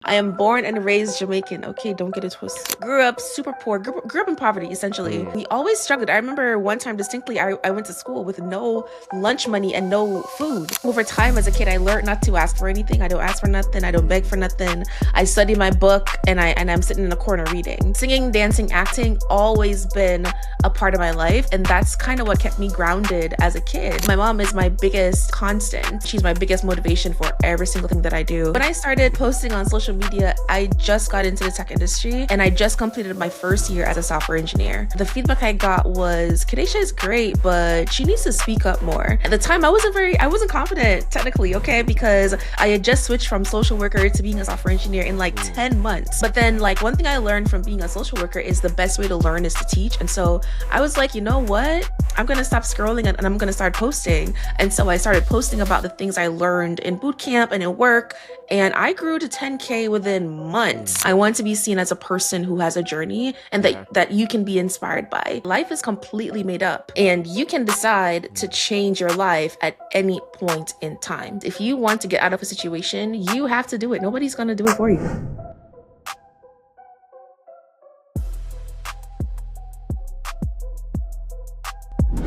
I am born and raised Jamaican. Okay, don't get it twisted. Grew up super poor. Grew up in poverty, essentially. We always struggled. I remember one time distinctly, I went to school with no lunch money and no food. Over time as a kid, I learned not to ask for anything. I don't ask for nothing. I don't beg for nothing. I study my book and I'm sitting in a corner reading. Singing, dancing, acting, always been a part of my life. And that's kind of what kept me grounded as a kid. My mom is my biggest constant. She's my biggest motivation for every single thing that I do. When I started posting on social media, I just got into the tech industry and I just completed my first year as a software engineer. The feedback I got was, Kedasha is great, but she needs to speak up more. At the time, I wasn't confident technically, okay? Because I had just switched from social worker to being a software engineer in like 10 months. But then like one thing I learned from being a social worker is the best way to learn is to teach. And so I was like, you know what? I'm gonna stop scrolling and I'm gonna start posting. And so I started posting about the things I learned in boot camp and in work. And I grew to 10K within months. I want to be seen as a person who has a journey and that you can be inspired by. Life is completely made up and you can decide to change your life at any point in time. If you want to get out of a situation, you have to do it. Nobody's gonna do it for you.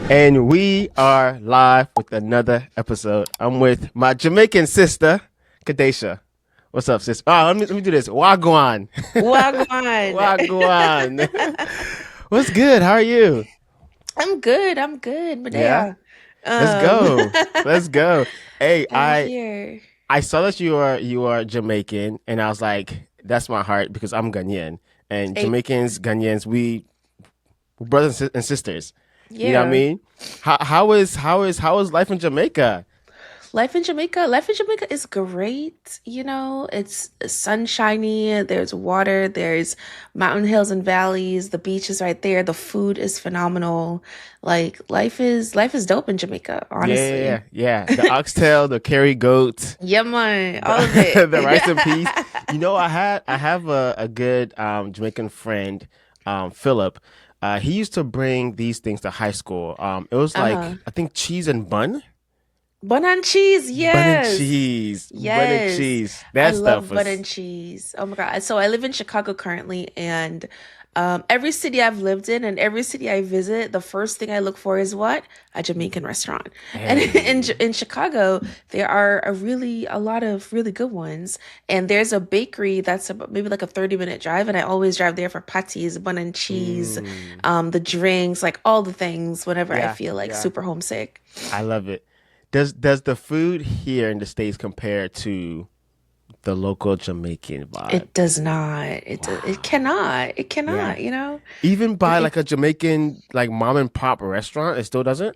And we are live with another episode. I'm with my Jamaican sister, Kedasha. What's up, sis? Oh, let me do this. Wagwan. Wagwan. Wagwan. What's good? How are you? I'm good. Medea. Yeah. Let's go. Hey, I'm here. I saw that you are Jamaican, and I was like, that's my heart because I'm Ghanaian, and Hey. Jamaicans, Ghanaians, we're brothers and sisters. Yeah. You know what I mean? How is life in Jamaica? Life in Jamaica is great. You know, it's sunshiny. There's water. There's mountain hills and valleys. The beach is right there. The food is phenomenal. Like life is dope in Jamaica, honestly. Yeah. The oxtail, the curry goat, Yeah, man, all of it. the rice and peas. You know, I have a good Jamaican friend, Philip. He used to bring these things to high school. It was like I think cheese and bun. Bun and cheese, yes. Bun and cheese. Yes. Bun and cheese. That I stuff love was bun and cheese. Oh my God. So I live in Chicago currently, and every city I've lived in and every city I visit, the first thing I look for is what? A Jamaican restaurant. And in Chicago, there are a lot of really good ones. And there's a bakery that's about maybe like a 30-minute drive, and I always drive there for patties, bun and cheese, the drinks, like all the things whenever I feel like super homesick. I love it. Does the food here in the States compare to the local Jamaican vibe? It does not. It cannot. It cannot, you know? Even by like a Jamaican like mom and pop restaurant, it still doesn't?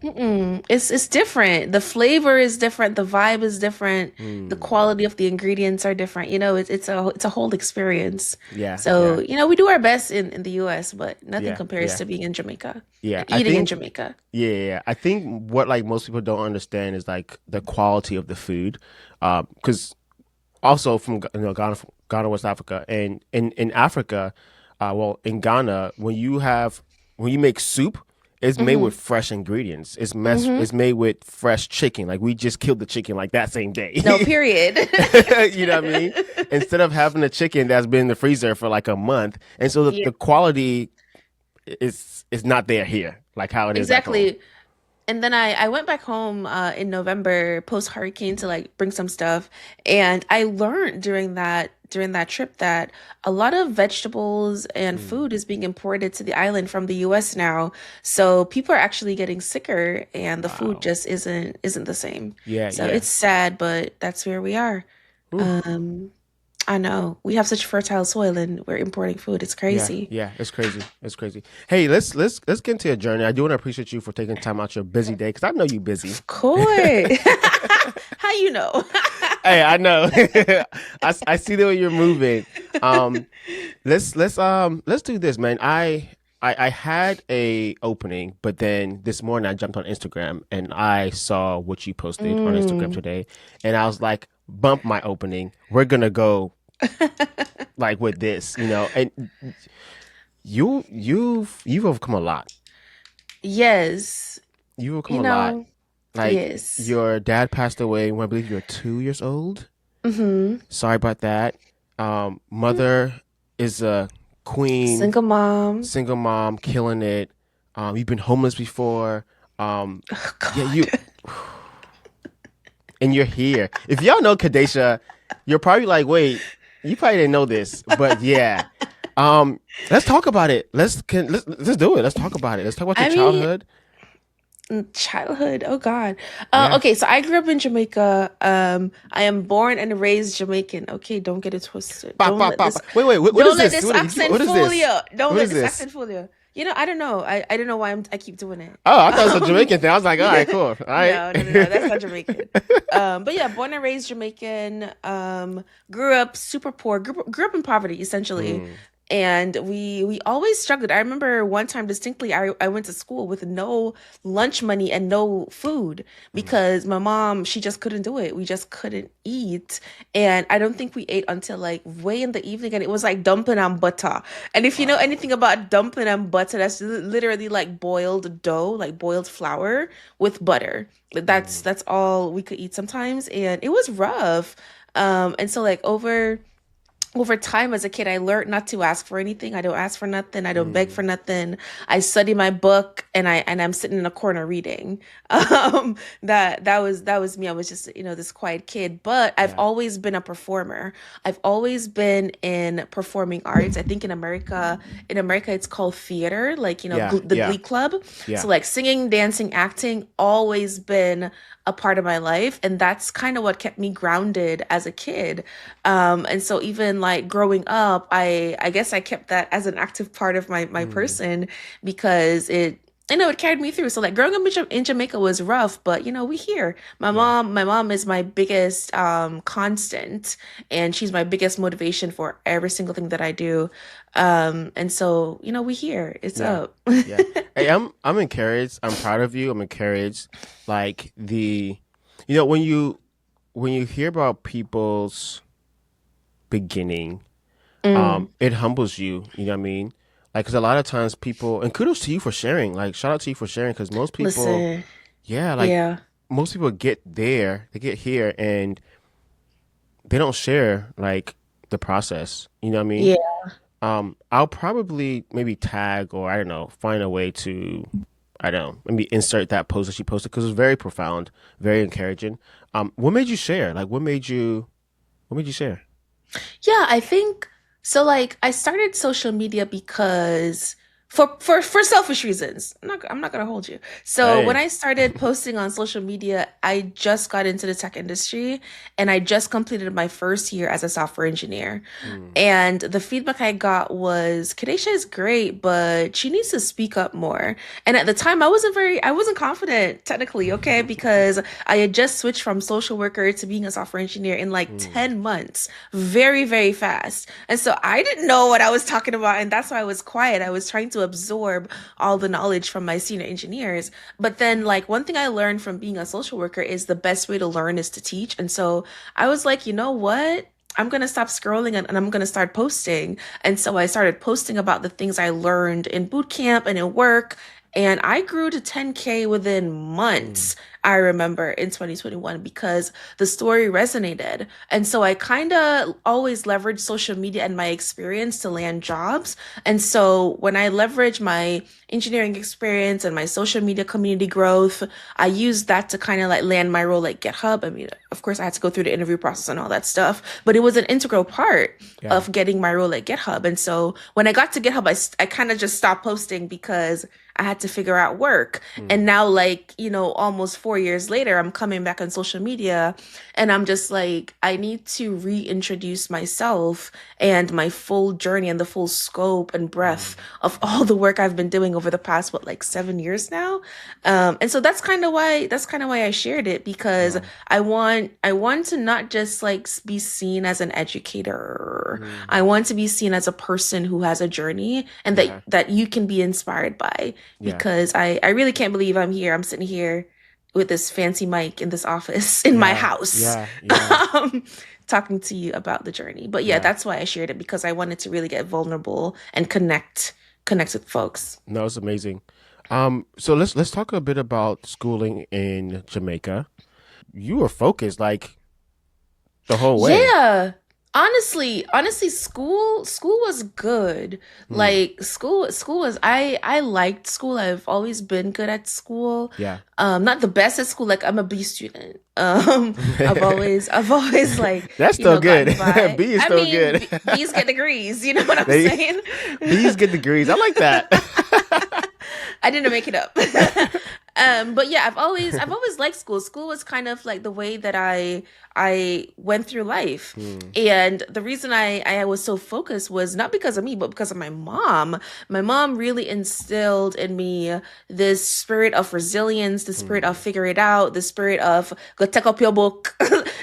It's different. The flavor is different. The vibe is different. The quality of the ingredients are different. You know, it's a whole experience. Yeah. So, you know, we do our best in the US, but nothing compares yeah. to being in Jamaica. Yeah. And eating in Jamaica. Yeah. I think what like most people don't understand is like the quality of the food. Because also from Ghana, West Africa, and in Africa, in Ghana, when you make soup, it's made with fresh ingredients. It's made with fresh chicken. Like we just killed the chicken like that same day. No, period. You know what I mean? Instead of having a chicken that's been in the freezer for like a month, and so the quality is not there here, like how it is back home. Exactly. And then I went back home in November post hurricane to like bring some stuff, and I learned during that trip that a lot of vegetables and food is being imported to the island from the US now. So people are actually getting sicker, and the food just isn't the same. So it's sad, but that's where we are. I know we have such fertile soil and we're importing food. It's crazy. Yeah, it's crazy. Hey, let's get into your journey. I do want to appreciate you for taking time out your busy day because I know you busy. Of course. How you know? Hey, I know. I see the way you're moving. Let's do this, man. I had a opening, but then this morning I jumped on Instagram and I saw what you posted on Instagram today, and I was like, bump my opening. We're gonna go like with this, you know. And you've overcome a lot. Yes. You've overcome a lot. Like yes. your dad passed away when I believe you were 2 years old. Mm-hmm. Sorry about that. Mother is a queen, Single mom. single mom, killing it. You've been homeless before. Oh, Yeah, God. you and you're here. If y'all know Kedasha, you're probably like, wait, you probably didn't know this, but yeah. Um, let's talk about it. Let's do it. Let's talk about it. Let's talk about your I mean, childhood. childhood. Oh God. Yeah. Okay, so I grew up in Jamaica. I am born and raised Jamaican. Okay, don't get it twisted. Pop, pop, pop. Wait. What is Don't let this? this accent What is fool this? you. Don't What let is this this? accent fool you. I don't know. I don't know why I keep doing it. Oh, I thought it was a Um, Jamaican thing. I was like, all right, cool. All right. no. That's not Jamaican. But yeah, born and raised Jamaican. Grew up super poor. Grew up in poverty essentially. Mm, And we always struggled. I remember one time distinctly, I went to school with no lunch money and no food mm. because my mom, she just couldn't do it. We just couldn't eat. And I don't think we ate until like way in the evening. And it was like dumpling and butter. And if you know Wow. anything about dumpling and butter, that's literally like boiled dough, like boiled flour with butter. Mm, That's all we could eat sometimes. And it was rough. And so like over time as a kid, I learned not to ask for anything. I don't ask for nothing. I don't beg mm. for nothing. I study my book and I'm sitting in a corner reading. That was me. I was just, this quiet kid, but I've Yeah. always been a performer. I've always been in performing arts. I think in America it's called theater, like, Yeah. the Yeah. Glee Club. Yeah. So like singing, dancing, acting, always been a part of my life, and that's kind of what kept me grounded as a kid. And so even like growing up, I guess I kept that as an active part of my Mm, person because it carried me through. So like growing up in Jamaica was rough, but we here. My yeah. mom, my mom is my biggest constant, and she's my biggest motivation for every single thing that I do. And so we here. It's Yeah. up. Yeah. Hey, I'm encouraged. I'm proud of you. I'm encouraged. Like when you hear about people's beginning, Mm, it humbles you. You know what I mean? Like, because a lot of times people, and kudos to you for sharing. Like, shout out to you for sharing, because most people, listen, yeah, like yeah, most people get there, they get here, and they don't share like the process. You know what I mean? yeah. I'll probably maybe tag or I don't know, find a way to, I don't know, maybe insert that post that she posted because it was very profound, very encouraging. What made you share? Like, what made you share? Yeah, I think so. Like, I started social media because for selfish reasons. I'm not gonna hold you. So when Hey. I started posting on social media, I just got into the tech industry and I just completed my first year as a software engineer. Mm, And the feedback I got was, Kadesha is great, but she needs to speak up more. And at the time, I wasn't confident technically, okay, because I had just switched from social worker to being a software engineer in like mm, 10 months, very, very fast. And so I didn't know what I was talking about. And that's why I was quiet. I was trying to absorb all the knowledge from my senior engineers. But then, like, one thing I learned from being a social worker is the best way to learn is to teach. And so I was like, you know what? I'm gonna stop scrolling and I'm gonna start posting. And so I started posting about the things I learned in boot camp and in work. And I grew to 10K within mm, months, I remember in 2021, because the story resonated. And so I kind of always leveraged social media and my experience to land jobs. And so when I leverage my engineering experience and my social media community growth, I used that to kind of like land my role at GitHub. I mean, of course, I had to go through the interview process and all that stuff, but it was an integral part yeah. of getting my role at GitHub. And so when I got to GitHub, I kind of just stopped posting because I had to figure out work. And Mm, now, like, almost 4 years later, I'm coming back on social media and I'm just like, I need to reintroduce myself and my full journey and the full scope and breadth mm, of all the work I've been doing over the past, what, like 7 years now. And so that's kind of why I shared it, because wow. I want to not just like be seen as an educator. Mm, I want to be seen as a person who has a journey and that yeah. that you can be inspired by, Yeah. because I really can't believe I'm here. I'm sitting here with this fancy mic in this office in my Yeah. house. Yeah. Yeah. um, Talking to you about the journey. But yeah, Yeah. that's why I shared it, because I wanted to really get vulnerable and connect with folks. No, it's amazing. So let's talk a bit about schooling in Jamaica. You were focused like the whole way. Yeah. Honestly, school was good. Hmm. Like school was I liked school. I've always been good at school. Yeah. Not the best at school. Like I'm a B student. I've always like, That's still good. gotten by. B is I still mean, good. B's get degrees. You know what I'm They saying? B's get degrees. I like that. I didn't make it up. But yeah, I've always liked school. School was kind of like the way that I went through life. Hmm. And the reason I was so focused was not because of me, but because of my mom. My mom really instilled in me this spirit of resilience, the spirit of Hmm. figure it out, the spirit of go take up your book.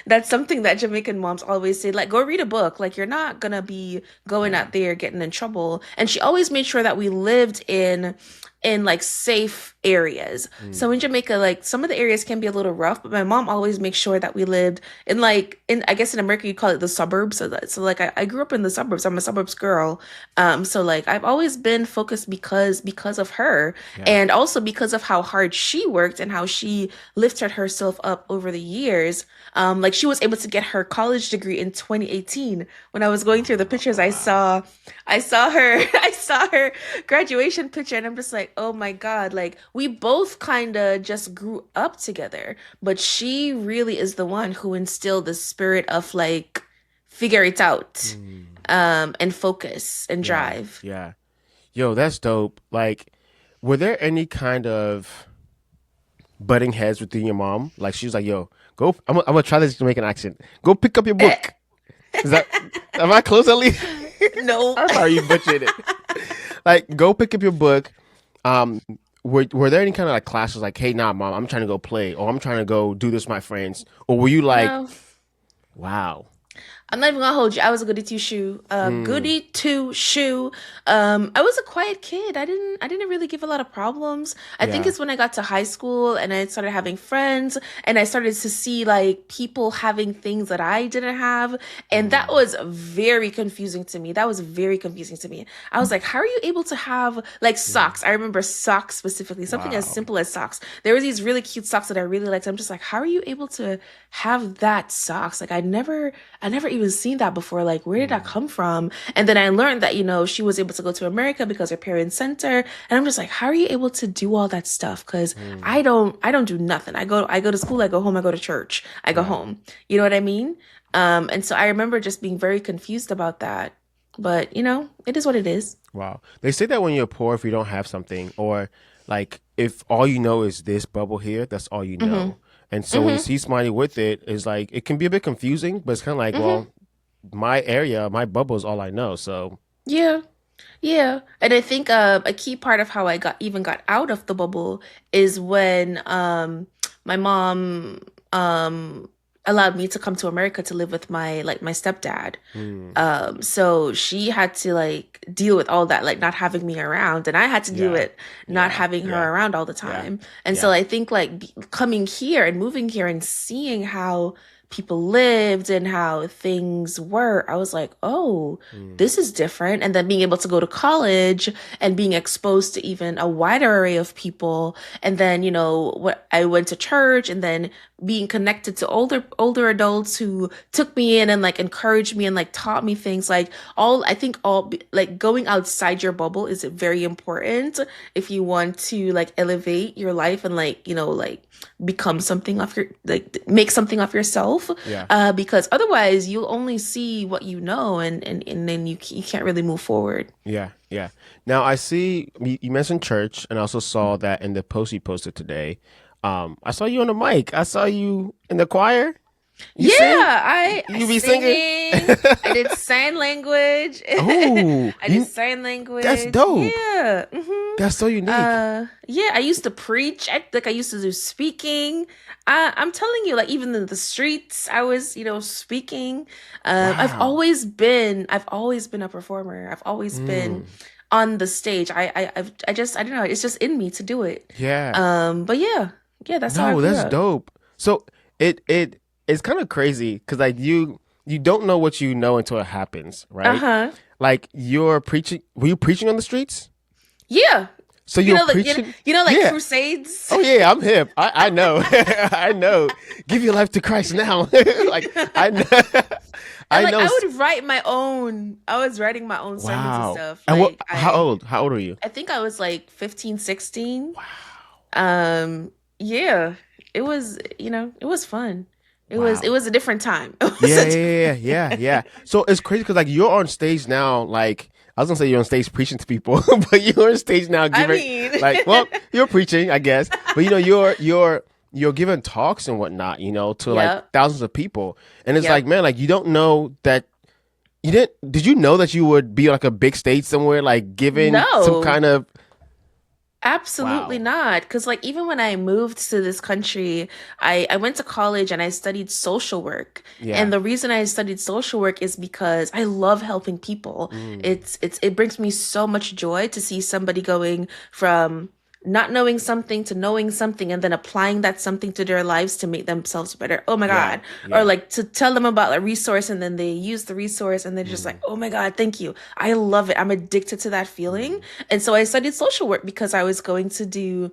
That's something that Jamaican moms always say, like, go read a book. Like, you're not gonna be going Yeah. out there getting in trouble. And she always made sure that we lived in like safe areas. So Hmm. in Jamaica, like some of the areas can be a little rough, but my mom always makes sure that we lived in like in I guess in America you call it the suburbs. So like I grew up in the suburbs. I'm a suburbs girl. So like I've always been focused because of her Yeah. and also because of how hard she worked and how she lifted herself up over the years. Like she was able to get her college degree in 2018. When I was going through the pictures, Wow. I saw her I saw her graduation picture and I'm just like, oh my God, like we both kind of just grew up together, but she really is the one who instilled the spirit of like figure it out, Hmm. and focus and Yeah. drive. Yeah. Yo, that's dope. Like, were there any kind of butting heads within your mom? Like, she was like, "Yo, go. I'm gonna try this Jamaican accent. Go pick up your book." Is that? Am I close at least? No. I'm sorry, you butchered it. Like, go pick up your book. Um, were there any kind of like classes? Like, hey, nah, mom, I'm trying to go play, or I'm trying to go do this with my friends, or were you like, No. wow? I'm not even gonna hold you. I was a goody two shoe. Mm, Goody two shoe. I was a quiet kid. I didn't really give a lot of problems. I think yeah. it's when I got to high school and I started having friends and I started to see like people having things that I didn't have. And that Mm, was very confusing to me. That was very confusing to me. I was like, how are you able to have like mm, socks? I remember socks specifically, something as wow. simple as socks. There were these really cute socks that I really liked. I'm just like, how are you able to have that socks? Like I never even seen that before. Like, where did that Mm, come from? And then I learned that, she was able to go to America because her parents sent her. And I'm just like, how are you able to do all that stuff? Because mm, I don't do nothing. I go to school, I go home, I go to church, I go yeah. home. You know what I mean? And so I remember just being very confused about that. But, it is what it is. Wow. They say that when you're poor, if you don't have something, or like if all you know is this bubble here, that's all you Mm-hmm. know. And so when you Mm-hmm. see somebody with it, it's like it can be a bit confusing, but it's kind of like, Mm-hmm. well, my area, my bubble is all I know. So Yeah. Yeah, and I think a key part of how I got out of the bubble is when my mom allowed me to come to America to live with my stepdad. mm, So she had to like deal with all that, like not having me around, and I had to deal yeah, with not yeah, having yeah, her around all the yeah, time. And so yeah. I think like coming here and moving here and seeing how people lived and how things were, I was like, oh, Mm, this is different. And then being able to go to college and being exposed to even a wider array of people. And then, what I went to church and then being connected to older adults who took me in and like encouraged me and like taught me things like I think like going outside your bubble is very important if you want to like elevate your life and like like become something of your like make something of yourself, yeah, because otherwise you'll only see what you know and then you can't really move forward. yeah, yeah. Now I see you mentioned church, and I also saw that in the post you posted today. I saw you on the mic. I saw you in the choir. You Yeah, sing? I You be singing? singing. I did sign language. Oh, I did sign that's language. dope. Yeah. That's so unique. Yeah, I used to preach. I used to do speaking. I'm telling you, like even in the streets, I was, speaking. Wow. I've always been a performer. I've always been Mm, on the stage. I don't know, it's just in me to do it. yeah. But yeah, yeah, that's how I No, grew that's up. dope. So it's kind of crazy because like you don't know what you know until it happens, right? Uh-huh. Like you're preaching. Were you preaching on the streets? Yeah. So you're preaching? Like Yeah. crusades. Oh yeah, I'm hip. I know. I know. Give your life to Christ now. Like I know. And I like know. I would write my own. I was writing my own sermons and Wow. stuff. And what? Like How old? How old are you? I think I was like 15, 16. Wow. Yeah, it was, it was fun. It Wow. was a different time. It was Yeah, a yeah, yeah, yeah, yeah. So it's crazy because like you're on stage now. Like I was gonna say you're on stage preaching to people, but you're on stage now I giving mean, like, well, you're preaching, I guess, but you're giving talks and whatnot, to like yep, thousands of people, and it's like, yep. man, like you don't know that you didn't. Did you know that you would be on, like a big stage somewhere, like giving some No, kind of absolutely wow? not. Because like even when I moved to this country, I went to college and I studied social work. Yeah. And the reason I studied social work is because I love helping people. Mm, It brings me so much joy to see somebody going from not knowing something to knowing something and then applying that something to their lives to make themselves better. Oh my yeah. God. Or Yeah. like to tell them about a resource and then they use the resource and they're just like, Mm, oh my God, thank you. I love it. I'm addicted to that feeling. mm, And so I studied social work because I was going to do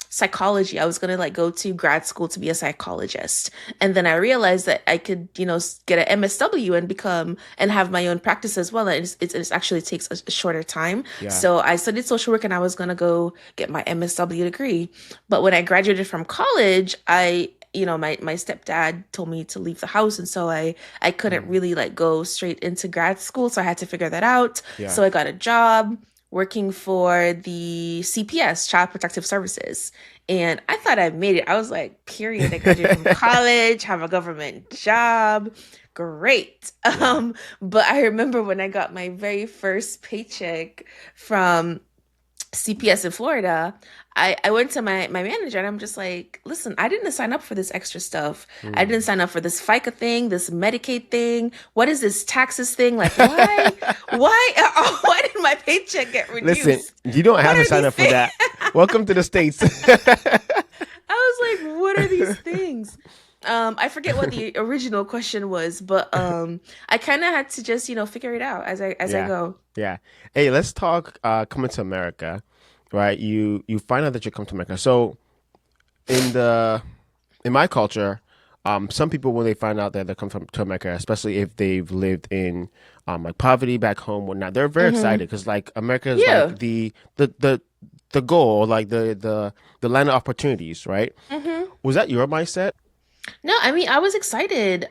psychology. I was going to like go to grad school to be a psychologist. And then I realized that I could, get an MSW and become and have my own practice as well. And it actually takes a shorter time. yeah. So I studied social work and I was going to go get my MSW degree. But when I graduated from college, my stepdad told me to leave the house. And so I couldn't Mm, really like go straight into grad school. So I had to figure that out. yeah. So I got a job working for the CPS, Child Protective Services. And I thought I made it. I was like, period. I graduated from college, have a government job. Great. Yeah. But I remember when I got my very first paycheck from CPS in Florida, I went to my manager and I'm just like, listen, I didn't sign up for this extra stuff. I didn't Mm. sign up for this FICA thing, this Medicaid thing. What is this taxes thing? Like, why did my paycheck get Listen, reduced? you don't What have to are sign these up for things? that. Welcome to the States. I was like, what are these things? I forget what the original question was, but I kind of had to just, figure it out as I Yeah. go. Yeah. Hey, let's talk coming to America, right? You find out that you come to America. So in the in my culture, some people when they find out that they come to America, especially if they've lived in like poverty back home, whatnot, they're very Hmm. excited because like America is Yeah. like the goal, like the land of opportunities, right? Hmm. Was that your mindset? No, I mean, I was excited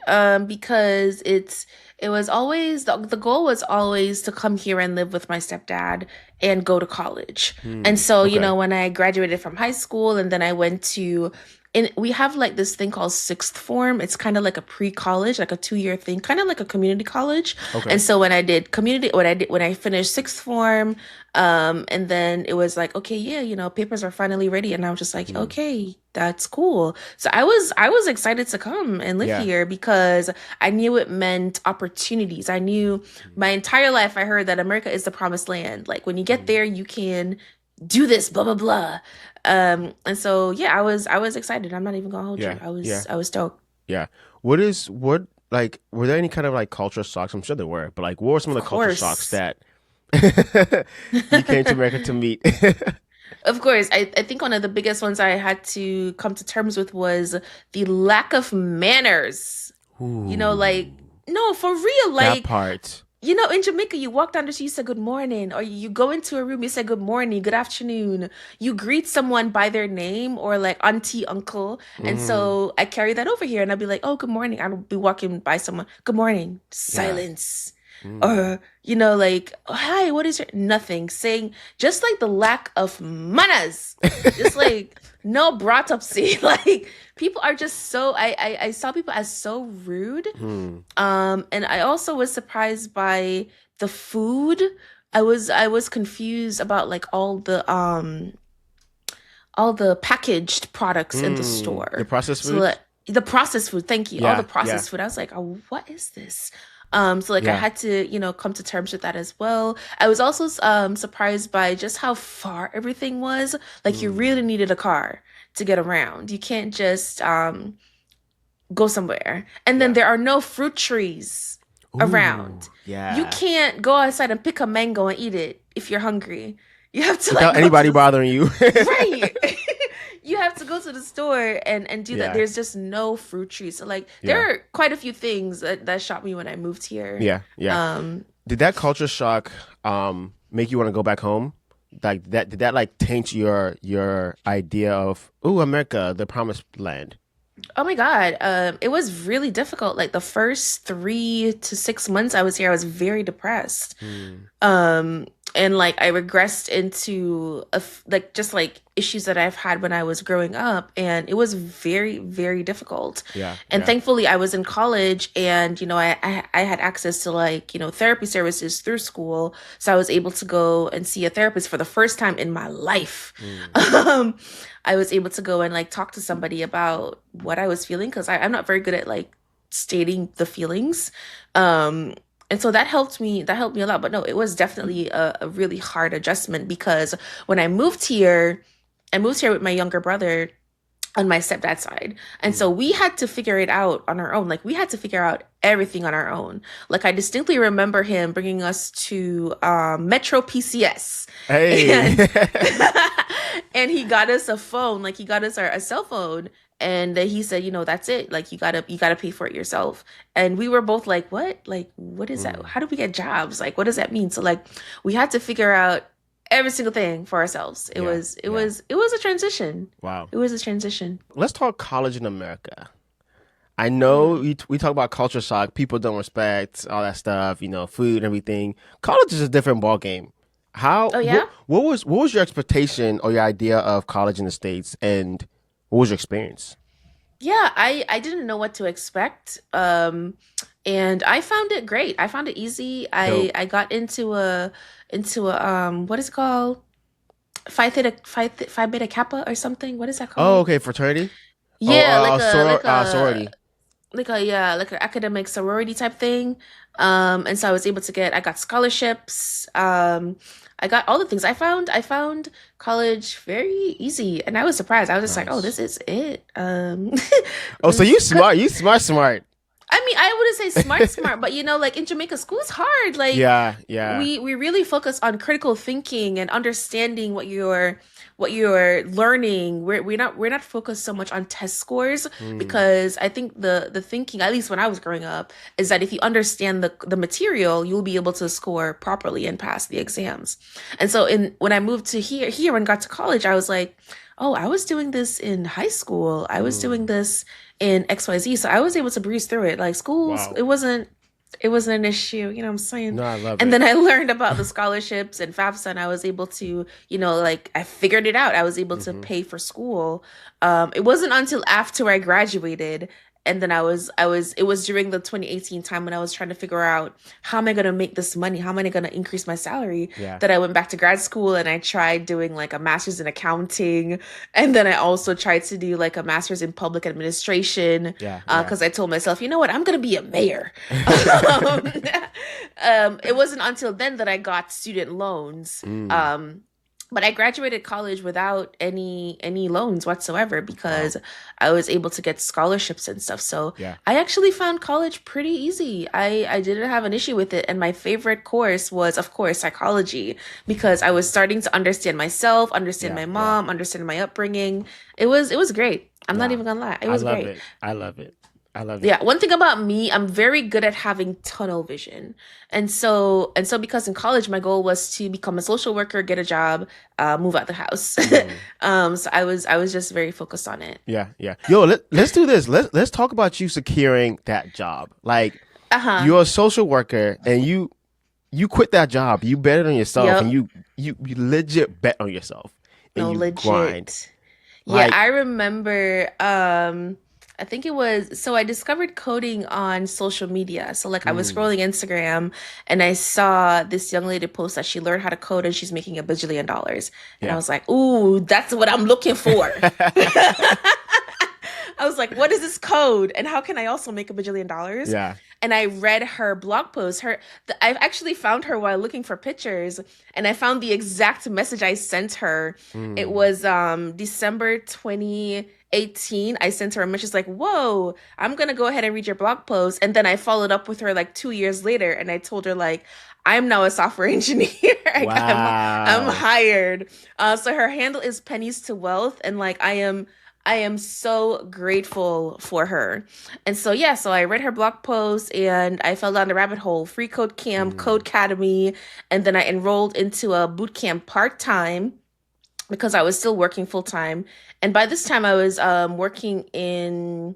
because it was always the goal was always to come here and live with my stepdad and go to college. And Hmm. so, Okay. when I graduated from high school and then I went to and we have like this thing called sixth form. It's kind of like a pre-college, like a 2-year thing, kind of like a community college. And Okay. so when I finished sixth form, and then it was like, okay, yeah, papers are finally ready. And I was just like, Hmm. okay, that's cool. So I was excited to come and live Yeah. here because I knew it meant opportunities. I knew my entire life I heard that America is the promised land. Like when you get Hmm. there, you can do this, blah blah blah. And so yeah, I was excited. I'm not even gonna hold you. Yeah. I Yeah. was I was stoked. Yeah. What like were there any kind of like culture shocks? I'm sure there were, but like what were some Of of the culture shocks course. that you came to America to meet? Of course, I think one of the biggest ones I had to come to terms with was the lack of manners. Ooh, Like, no, for real. that Like, part. in Jamaica, you walk down the street, you say good morning, or you go into a room, you say good morning, good afternoon. You greet someone by their name or like auntie, uncle. And Hmm. so I carry that over here and I'll be like, oh, good morning. I'll be walking by someone, good morning, Yeah. silence. Mm. Or, like, oh, hi, what is your nothing? Saying just like the lack of manners. Just like no brought up see. Like people are just so I saw people as so rude. Hmm. And I also was surprised by the food. I was confused about like all the packaged products in the Mm. The store. processed So foods? like the processed food, thank you. All the Yeah. Yeah. processed food. I was like, oh, what is this? So like I Yeah. had to, come to terms with that as well. I was also surprised by just how far everything was. Like you really Mm. needed a car to get around. You can't just go somewhere. And then Yeah. there are no fruit trees around. Ooh. You Yeah. can't go outside and pick a mango and eat it if you're hungry. You have to like Without go to anybody the bothering you. right. You have to go to the store and do that. Yeah. There's just no fruit trees. So like Yeah. there are quite a few things that shocked me when I moved here. Yeah. Yeah. Um, Did that culture shock make you want to go back home? Like that did that like taint your idea of America, the promised land? oh my God. It was really difficult. Like the first 3 to 6 months I was here, I was very depressed. Mm. Um, and like I regressed into like just like issues that I've had when I was growing up, and it was very, very difficult. Yeah. And Yeah. thankfully, I was in college, and I had access to like therapy services through school, so I was able to go and see a therapist for the first time in my life. Mm. Um, I was able to go and like talk to somebody about what I was feeling because I'm not very good at like stating the feelings. Um, and so that helped me. That helped me a lot. But no, it was definitely a really hard adjustment because when I moved here with my younger brother on my stepdad's side. And Mm. so we had to figure it out on our own. Like we had to figure out everything on our own. Like I distinctly remember him bringing us to Metro PCS. Hey. And and he got us a phone, like he got us a cell phone, and he said, that's it. Like you gotta pay for it yourself. And we were both like, what? Like, what is that? Mm. How do we get jobs? Like, what does that mean? So like we had to figure out every single thing for ourselves. It Yeah. was it Yeah. was it was a transition. Wow. It was a transition. Let's talk college in America. I know we talk about culture shock. People don't respect all that stuff, food and everything. College is a different ballgame. How? Oh yeah? What was your expectation or your idea of college in the States, and what was your experience? Yeah, I didn't know what to expect. And I found it great. I found it easy. I Dope. I got into a what is it called? Phi Beta Kappa or something. What is that Oh, called? okay, fraternity. Oh, Yeah, sorority. like a academic sorority type thing. And so I got scholarships. I got all the things. I found college very easy, and I was surprised. I was just like, oh, Nice. this is it. Oh, so you smart. You smart, smart. I mean, I wouldn't say smart, smart, but like in Jamaica, school is hard. Like Yeah, yeah. we really focus on critical thinking and understanding what you're learning. We're not focused so much on test scores Mm. because I think the thinking, at least when I was growing up, is that if you understand the material, you'll be able to score properly and pass the exams. And so when I moved to here and got to college, I was like, oh, I was doing this in high school. I was doing Mm. this in XYZ. So I was able to breeze through it. Like schools, Wow. it wasn't an issue, you know what I'm saying? No, I love And it. then I learned about the scholarships and FAFSA, and I was able to, like I figured it out. I was able to Hmm. pay for school. It wasn't until after I graduated, and then it was during the 2018 time when I was trying to figure out how am I going to make this money? How am I going to increase my salary? Yeah. That I went back to grad school and I tried doing like a master's in accounting, and then I also tried to do like a master's in public administration Yeah. Yeah. because I told myself, you know what, I'm gonna be a mayor. um, it wasn't until then that I got student loans. Mm. But I graduated college without any loans whatsoever Wow. because I was able to get scholarships and stuff. So Yeah. I actually found college pretty easy. I didn't have an issue with it. And my favorite course was, of course, psychology because I was starting to understand myself, understand Yeah. my Yeah. mom, understand my upbringing. It was great. I'm not Nah. even gonna lie. It I was love great. it. I love it. I love it. Yeah, one thing about me, I'm very good at having tunnel vision. And so because in college my goal was to become a social worker, get a job, move out the house. Mm. So I was just very focused on it. Yeah. Yeah. Yo, let's do this. Let's talk about you securing that job. Like Uh-huh. you're a social worker and you quit that job. You bet it on yourself Yep. and you legit bet on yourself and No, you grind. legit. Yeah, Like I remember I think it was so I discovered coding on social media. So like I was mm, scrolling Instagram and I saw this young lady post that she learned how to code and she's making $1 bajillion. And I yeah. was like, "Ooh, that's what I'm looking for." I was like, "What is this code and how can I also make $1 bajillion?" Yeah. And I read her blog post. I've actually found her while looking for pictures, and I found the exact message I sent her. It Mm, was December 2018. 18, I sent her a message like, "Whoa, I'm gonna go ahead and read your blog post." And then I followed up with her like 2 years later, and I told her like, "I'm now a software engineer. I'm Wow. hired." So her handle is Pennies to Wealth, and like I am so grateful for her. And so yeah, so I read her blog post and I fell down the rabbit hole, free code camp, code Mm, academy, and then I enrolled into a boot camp part-time because I was still working full-time. And by this time I was working in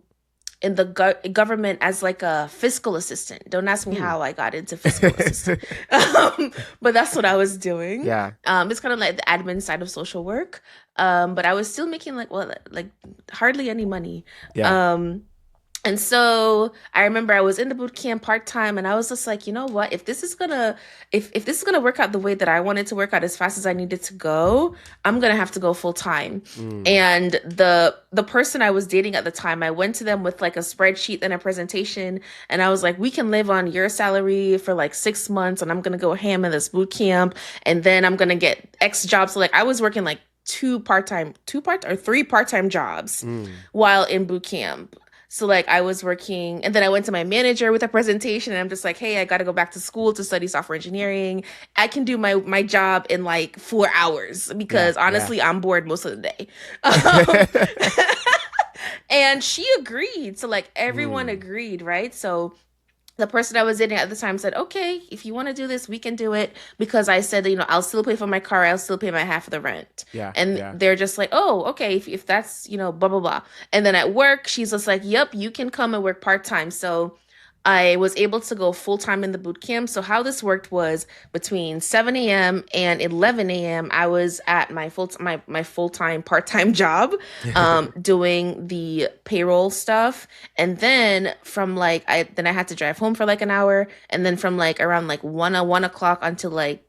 the government as like a fiscal assistant. Don't ask me mm. how I got into fiscal assistant. But that's what I was doing. Yeah. It's kind of like the admin side of social work. But I was still making like, well, like hardly any money. Yeah. Um, and so I remember I was in the boot camp part time and I was just like, you know what? If this is gonna work out the way that I wanted to work out as fast as I needed to go, I'm gonna have to go full time. Mm, And the person I was dating at the time, I went to them with like a spreadsheet and a presentation, and I was like, we can live on your salary for like 6 months, and I'm gonna go ham in this boot camp, and then I'm gonna get X jobs. So like I was working like three part-time jobs mm. while in boot camp. So like I was working and then I went to my manager with a presentation and I'm just like, "Hey, I got to go back to school to study software engineering. I can do my job in like 4 hours Yeah. because Yeah. honestly, I'm bored most of the day." Um, and she agreed. So like everyone Mm, agreed, right? So the person I was dating at the time said, "Okay, if you want to do this, we can do it." Because I said, I'll still pay for my car, I'll still pay my half of the rent. yeah. And Yeah. they're just like, "Oh, okay, if that's, blah, blah, blah." And then at work, she's just like, "Yep, you can come and work part-time." So I was able to go full-time in the boot camp. So how this worked was between 7 a.m. and 11 a.m. I was at my full-time part-time job, doing the payroll stuff. And then from like I had to drive home for like an hour. And then from like around like 1 o'clock until like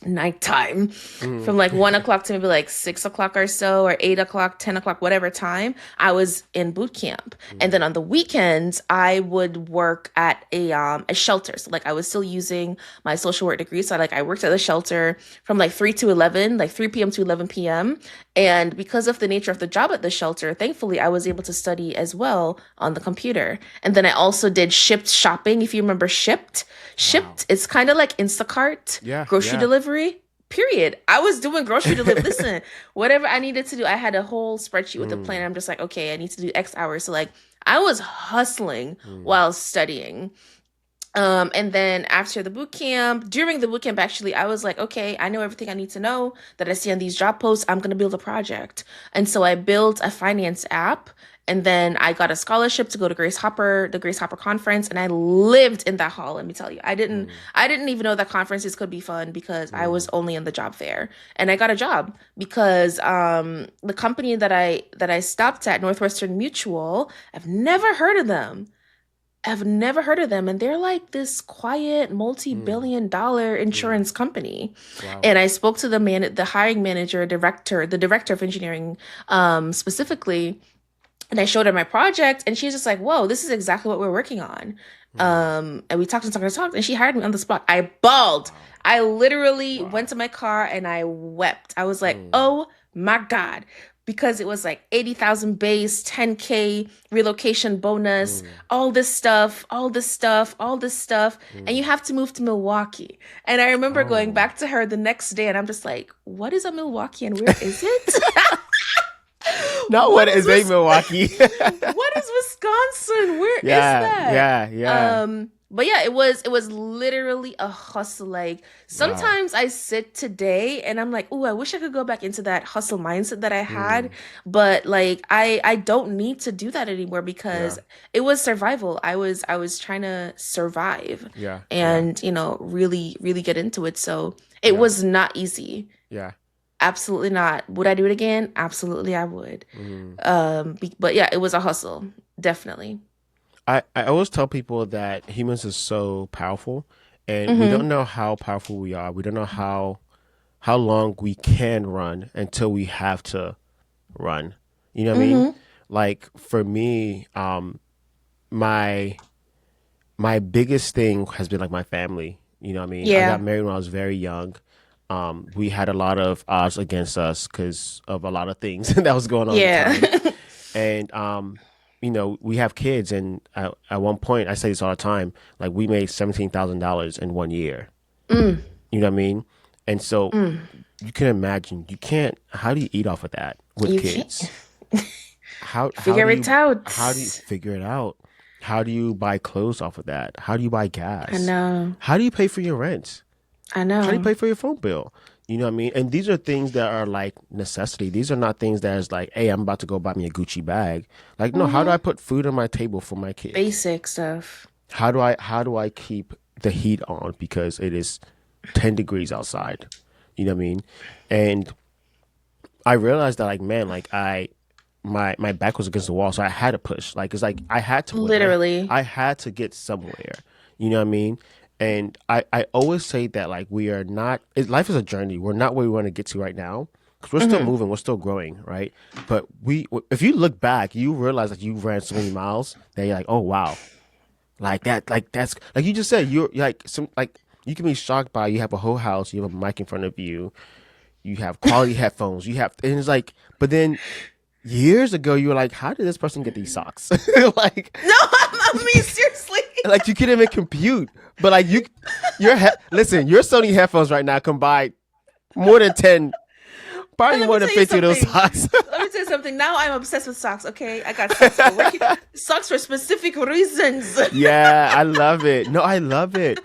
nighttime, Mm. from like 1 o'clock to maybe like 6 o'clock or so, or 8 o'clock, 10 o'clock, whatever time, I was in boot camp. And Mm. then on the weekends I would work at a shelter. So like I was still using my social work degree, so like I worked at the shelter from like 3 to 11, like 3 p.m. to 11 p.m. And because of the nature of the job at the shelter, thankfully I was able to study as well on the computer. And then I also did Shipt shopping, if you remember Shipt. Wow. Shipt, it's kind of like Instacart, Yeah. grocery Yeah. delivery. Period. I was doing grocery delivery. Listen, whatever I needed to do, I had a whole spreadsheet with a plan. Mm. I'm just like, okay, I need to do X hours. So like I was hustling Mm. while studying. And then after the boot camp, during the boot camp, actually, I was like, okay, I know everything I need to know that I see on these job posts. I'm gonna build a project. And so I built a finance app. And then I got a scholarship to go to the Grace Hopper conference, and I lived in that hall. Let me tell you, Mm. I didn't even know that conferences could be fun because I was Mm. only in the job fair, and I got a job because the company that I stopped at, Northwestern Mutual, I've never heard of them. I've never heard of them, and they're like this quiet, Mm. multi-billion-dollar Mm. insurance company. Wow. And I spoke to the hiring manager, the director of engineering, specifically, and I showed her my project, and she's just like, "Whoa, this is exactly what we're working on." Mm. And we talked and talked and talked, and she hired me on the spot. I bawled. Wow. I literally went Wow. to my car and I wept. I was like, Mm. "Oh my God." Because it was like 80,000 base, 10K relocation bonus, Mm. all this stuff, all this stuff, all this stuff, and you Mm. have to move to Milwaukee. And I remember going Oh. back to her the next day, and I'm just like, "What is a Milwaukee and where is it?" Not What what is is a this? Milwaukee. What is Wisconsin? Where is Yeah. that? Yeah. Yeah. But yeah, it was literally a hustle. Like Wow. sometimes I sit today and I'm like, "Ooh, I wish I could go back into that hustle mindset that I had." Mm. But like I don't need to do that anymore Yeah. because it was survival. I was trying to survive Yeah. Yeah. and, really really get into it. So it Yeah. was not easy. Yeah. Absolutely not. Would I do it again? Absolutely I would. Mm. But yeah, it was a hustle, definitely. I always tell people that humans are so powerful, and we Mm-hmm. don't know how powerful we are. We don't know how long we can run until we have to run. You know what I mean? Mm-hmm. Like for me, my my biggest thing has been like my family. You know what I mean? I got Yeah. married when I was very young. We had a lot of odds against us because of a lot of things that was going on at the Yeah. time. And we have kids, and at one point, I say this all the time, like we made $17,000 in 1 year. Mm, You know what I mean? And so mm. you can imagine, you can't. How do you eat off of that with You can't kids? How figure it out. how do you figure it out? How do you buy clothes off of that? How do you buy I gas? know. How do you pay for your rent? I How do you know. pay for your phone bill? You know what I mean? And these are things that are like necessity. These are not things that is like, hey, I'm about to go buy me a Gucci bag. Like, no, how do Hmm. I put food on my table for my kids? Basic stuff. How do I keep the heat on because it is 10 degrees outside? You know what I mean? And I realized that like, man, like my back was against the wall, so I had to push. Like it's like I had to win. Literally. I had to get somewhere. You know what I mean? And I always say that like we are not. Life is a journey. We're not where we want to get to right now because we're still Hmm. moving. We're still growing, right? But if you look back, you realize that you ran so many miles that you're like, oh wow, like that, like that's like you just said. You're like some like you can be shocked by you have a whole house, you have a mic in front of you, you have quality headphones, you have, and it's like, but then years ago, you were like, how did this person get these socks? like, No, I mean seriously. like you couldn't even compute. But like listen, your Sony headphones right now combine more than 10, And probably let me more than tell you 50 of those something. socks. Let me tell you something. Now I'm obsessed with socks. Okay, I got socks for work. Socks for specific reasons. Yeah, I love it. No, I love it.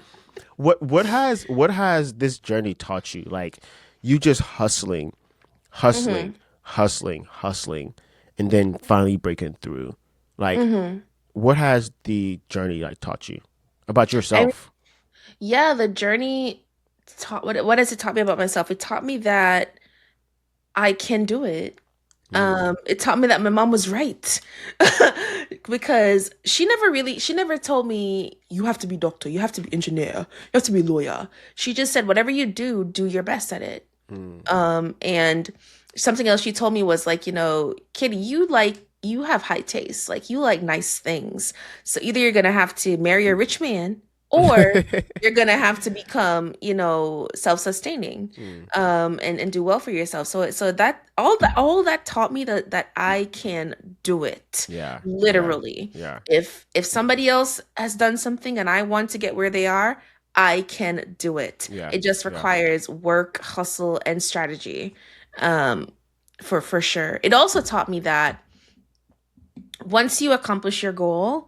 What has this journey taught you? Like you just hustling, Hmm. hustling, hustling, hustling, and then finally breaking through. Like Hmm. what has the journey like taught you about I yourself? Yeah, the journey taught what has it taught me about myself? It taught me that I can do it. Mm. It taught me that my mom was right. Because she never told me you have to be doctor, you have to be engineer, you have to be lawyer. She just said whatever you do, do your best at it. Mm. And something else she told me was like, Kitty, you have high taste, like you like nice things. So either you're gonna have to marry a rich man or you're gonna have to become, self-sustaining, Mm. and do well for yourself. So all that taught me that I can do it. Yeah, yeah, Literally. yeah, If somebody else has done something and I want to get where they are, I can do it. yeah, It just yeah. requires work, hustle, and strategy. Um, for sure. It also taught me that once you accomplish your goal,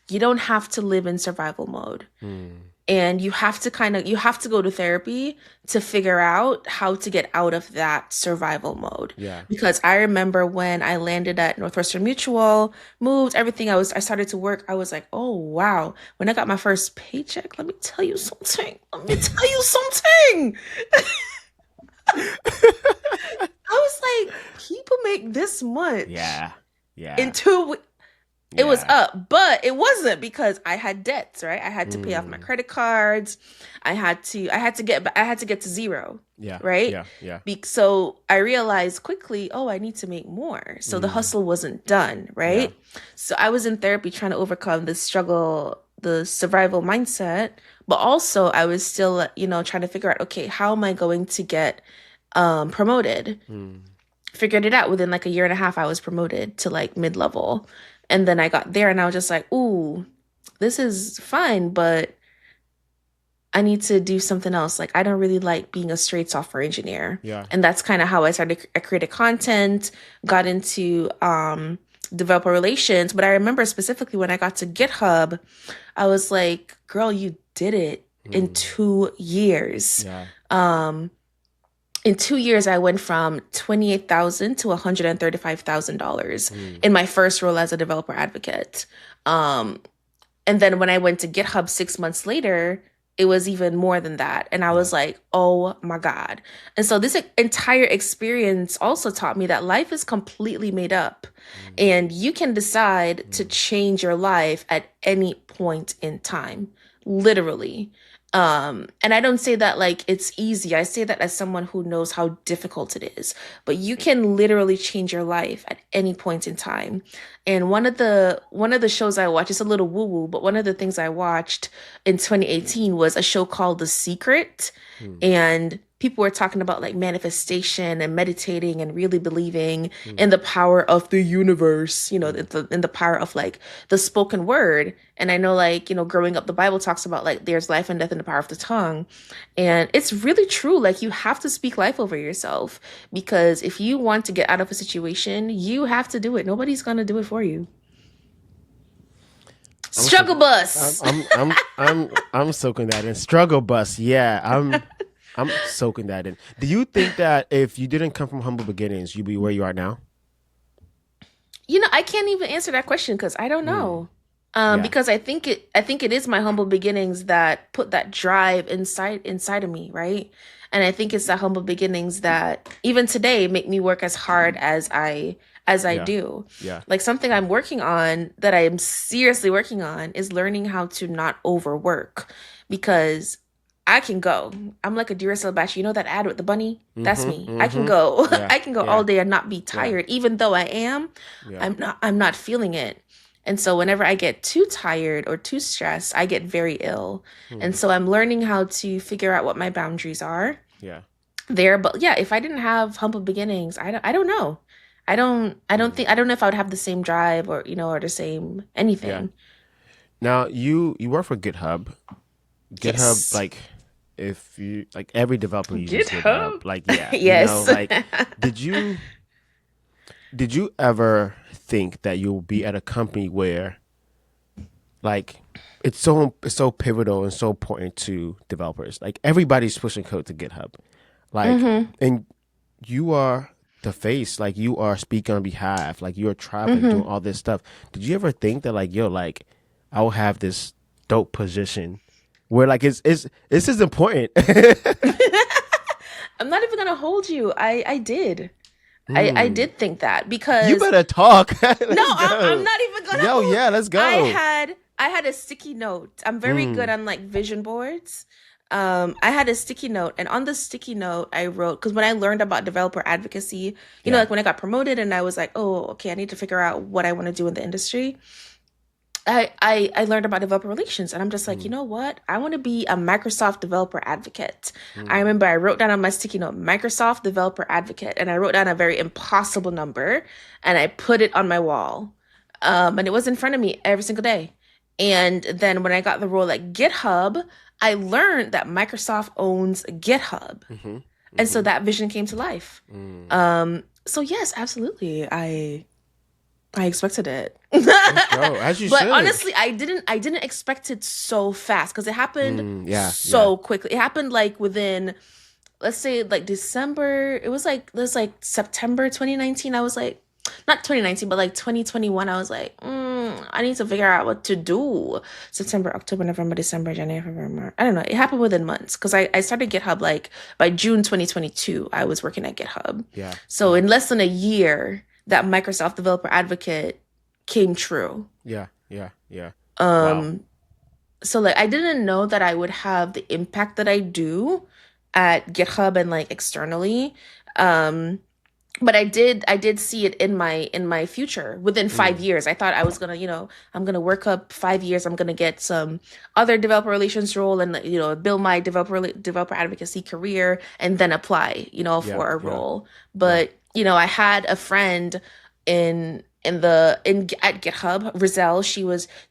you don't have to live in survival mode. Mm. And you have to go to therapy to figure out how to get out of that survival mode. Yeah. Because I remember when I landed at Northwestern Mutual, moved everything, I started to work, I was like, oh wow. When I got my first paycheck, let me tell you something. Let me tell you something. I was like, people make this much Yeah, in yeah, 2 weeks. It was yeah. up, but it wasn't because I had debts, right? I had to pay off my Mm. credit cards. I had to get to zero, Yeah, right? yeah, yeah. So I realized quickly, oh, I need to make more. So the Mm. hustle wasn't done, Yeah. right? So I was in therapy trying to overcome the struggle, the survival mindset, but also I was still, trying to figure out, okay, how am I going to get promoted? Mm. Figured it out within like a year and a half. I was promoted to like mid-level, and then I got there and I was just like, ooh, this is fine, but I need to do something else. Like I don't really like being a straight software engineer. Yeah. And that's kind of how I created content, got into developer relations. But I remember specifically when I got to GitHub, I was like, girl, you did it in Mm. 2 years. Yeah. um in 2 years, I went from 28,000 to $135,000 Mm. in my first role as a developer advocate. Um, and then when I went to GitHub 6 months later, it was even more than that. And I Yeah. was like, oh my God. And so this entire experience also taught me that life is completely made up Mm. and you can decide to Mm. change your life at any point in time, literally. And I don't say that like it's easy. I say that as someone who knows how difficult it is. But you can literally change your life at any point in time. And one of the shows I watched, it's a little woo-woo, but one of the things I watched in 2018 was a show called The Secret. Mm. And people were talking about like manifestation and meditating and really believing in the power of the universe, in the power of like the spoken word. And I know, like, growing up, the Bible talks about like there's life and death in the power of the tongue. And it's really true. Like, you have to speak life over yourself, because if you want to get out of a situation, you have to do it. Nobody's going to do it for you. Struggle bus. I'm soaking that in. Struggle bus. Yeah, I'm soaking that in. Do you think that if you didn't come from humble beginnings, you'd be where you are now? I can't even answer that question because I don't know. Yeah. Because I think it is my humble beginnings that put that drive inside of me, right? And I think it's the humble beginnings that even today make me work as hard as I Yeah. do. Yeah. Like, something I'm working on, that I am seriously working on, is learning how to not overwork, because I can go. I'm like a Duracell battery. You know that ad with the bunny? That's me. I can go. Yeah. I can go Yeah. all day and not be Yeah. tired, even though I am. Yeah. I'm not feeling it. And so whenever I get too tired or too stressed, I get very ill. And so I'm learning how to figure out what my boundaries are Yeah. there. But yeah, if I didn't have humble beginnings, I don't know. I don't know if I would have the same drive, or the same Yeah. anything. Now you work for GitHub. GitHub, Yes. like, if you like, every developer uses GitHub. GitHub. Like, yeah, Yes. like, did you ever think that you'll be at a company where, like, it's so pivotal and so important to developers? Like, everybody's pushing code to GitHub, like, and you are the face, like, you are speaking on behalf, like, you're traveling, doing all this stuff. Did you ever think that, like, yo, like, I'll have this dope position where, like, it's this is important? I'm not even gonna hold you. I did. I did think that, You because better talk. Let's no, I'm go. not even gonna Yo, hold. yeah, let's I go. had I had a sticky note. I'm very good on like vision boards. I had a sticky note, and on the sticky note, I wrote, because when I learned about developer advocacy, Yeah. like when I got promoted, and I was like, oh, okay, I need to figure out what I want to do in the industry. I learned about developer relations, and I'm just like, you know what? I want to be a Microsoft developer advocate. I remember I wrote down on my sticky note, Microsoft developer advocate, and I wrote down a very impossible number, and I put it on my wall. And it was in front of me every single day. And then when I got the role at GitHub, I learned that Microsoft owns GitHub. And so that vision came to life. So yes, absolutely. I expected it. Let's go. As you But should. honestly, I didn't expect it so fast, because it happened Yeah. so quickly. It happened like within, let's say, like December. It was like September 2019. I was like, not 2019, but like 2021. I was like, I need to figure out what to do. September, October, November, December, January, February, March. I don't know. It happened within months, because I started GitHub like by June 2022. I was working at GitHub. Yeah. So in less than a year, that Microsoft developer advocate came true. Yeah. Yeah. Yeah. Um, so like, I didn't know that I would have the impact that I do at GitHub and like externally. But I did see it in my future within 5 years. I thought I was gonna, I'm gonna work up 5 years. I'm gonna get some other developer relations role, and build my developer advocacy career, and then apply, for a role. But I had a friend at GitHub, Rizal.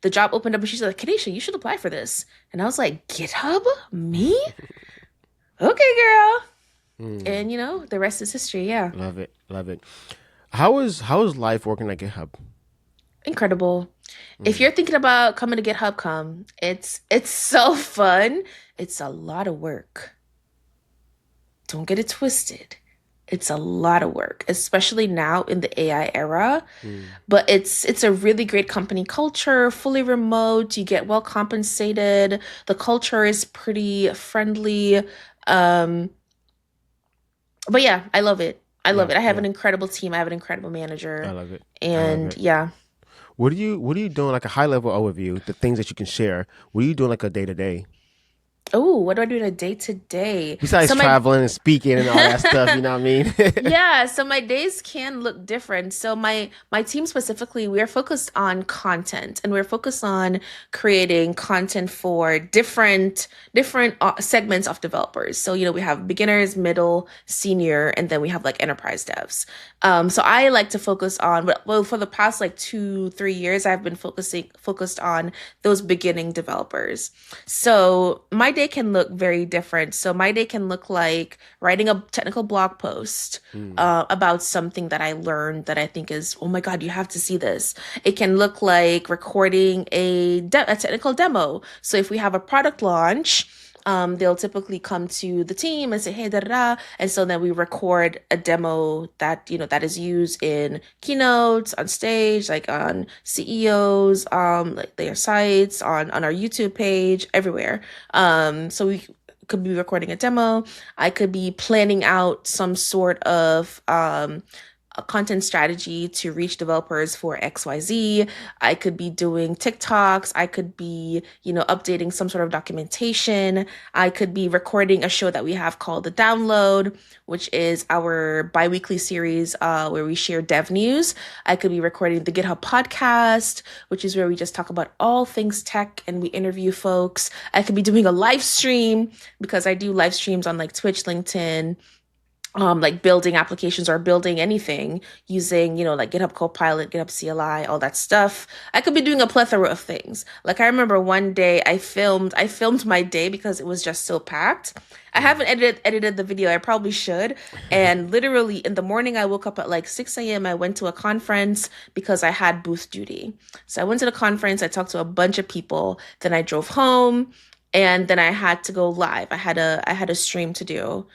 The job opened up, and she's like, Kedasha, you should apply for this. And I was like, GitHub? Me? Okay, girl. And the rest is history. Yeah. Love it. Love it. How is life working at GitHub? Incredible. If you're thinking about coming to GitHub, come. It's so fun. It's a lot of work. Don't get it twisted. It's a lot of work, especially now in the AI era. But it's a really great company culture, fully remote. You get well compensated. The culture is pretty friendly. But yeah, I love it. I love it. I have an incredible team. I have an incredible manager. I love it. And yeah. What are you doing, like a high level overview, the things that you can share? What are you doing like a day to day? Oh, what do I do in a day to day? Besides So my traveling and speaking and all that stuff, you know what I mean? Yeah, so my days can look different. So my team specifically, we are focused on content and we're focused on creating content for different segments of developers. So, we have beginners, middle, senior, and then we have like enterprise devs. So I like to focus on, well, for the past like 2, 3 years, I've been focused on those beginning developers. So my day can look very different. So my day can look like writing a technical blog post Mm, about something that I learned that I think is, oh my God, you have to see this. It can look like recording a technical demo. So if we have a product launch, they'll typically come to the team and say, hey, da da da. And so then we record a demo that is used in keynotes, on stage, like on CEOs, like their sites, on our YouTube page, everywhere. So we could be recording a demo. I could be planning out some sort of a content strategy to reach developers for XYZ. I could be doing TikToks. I could be, updating some sort of documentation. I could be recording a show that we have called The Download, which is our biweekly series where we share dev news. I could be recording the GitHub podcast, which is where we just talk about all things tech and we interview folks. I could be doing a live stream because I do live streams on like Twitch, LinkedIn, like building applications or building anything using, like GitHub Copilot, GitHub CLI, all that stuff. I could be doing a plethora of things. Like I remember one day I filmed my day because it was just so packed. I mm, haven't edited the video. I probably should. And literally in the morning, I woke up at like 6 a.m. I went to a conference because I had booth duty. So I went to the conference. I talked to a bunch of people. Then I drove home, and then I had to go live. I had a stream to do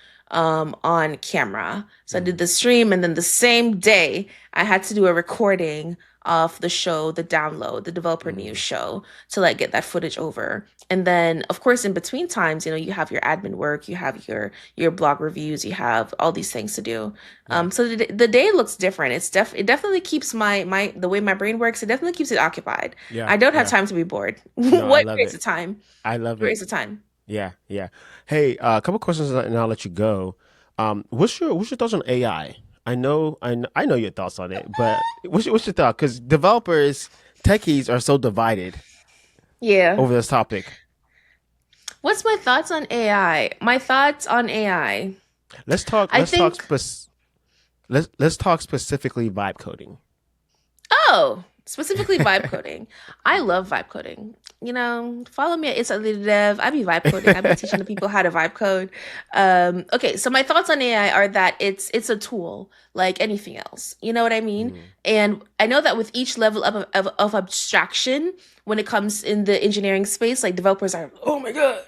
on camera. So I did mm, the stream, and then the same day I had to do a recording of the show, the download, the developer news mm. show to like get that footage over. And then of course in between times, you have your admin work, you have your blog reviews, you have all these things to do. Yeah, So the day looks different. It definitely keeps my the way my brain works, it definitely keeps it occupied. yeah, I don't have yeah. time to be bored. No, I What love creates it. the time? I love it. Creates the time. Yeah, yeah. Hey, a couple questions and I'll let you go. What's your thoughts on AI? I know your thoughts on it, but what's your thought? Because developers, techies are so divided Yeah. over this topic. What's my thoughts on AI? My thoughts on AI. Let's talk. I Let's talk. think, Let's talk specifically vibe coding. oh, specifically vibe coding. I love vibe coding. Follow me at It's a Little Dev. I be vibe coding. I be teaching the people how to vibe code. Okay, so my thoughts on AI are that it's a tool like anything else. You know what I mean? Mm, And I know that with each level of abstraction, when it comes in the engineering space, like developers are, oh my God,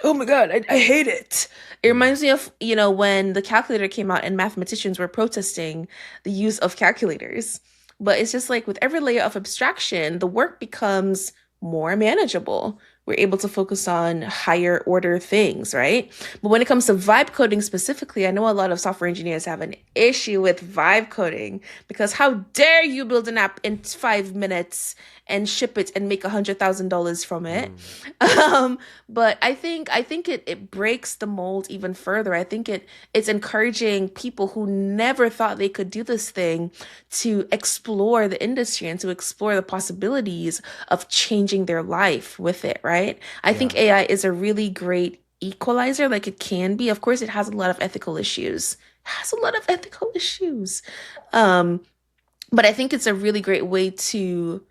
oh my God, I hate it. It mm, reminds me of, when the calculator came out and mathematicians were protesting the use of calculators. But it's just like with every layer of abstraction, the work becomes more manageable. We're able to focus on higher order things, right? But when it comes to vibe coding specifically, I know a lot of software engineers have an issue with vibe coding because how dare you build an app in 5 minutes and ship it and make $100,000 from it? mm. Um, but I think it breaks the mold even further. I think it's encouraging people who never thought they could do this thing to explore the industry and to explore the possibilities of changing their life with it, right? I Yeah, think AI is a really great equalizer, like it can be. Of course, it has a lot of ethical issues. Has a lot of ethical issues. Um, but I think it's a really great way to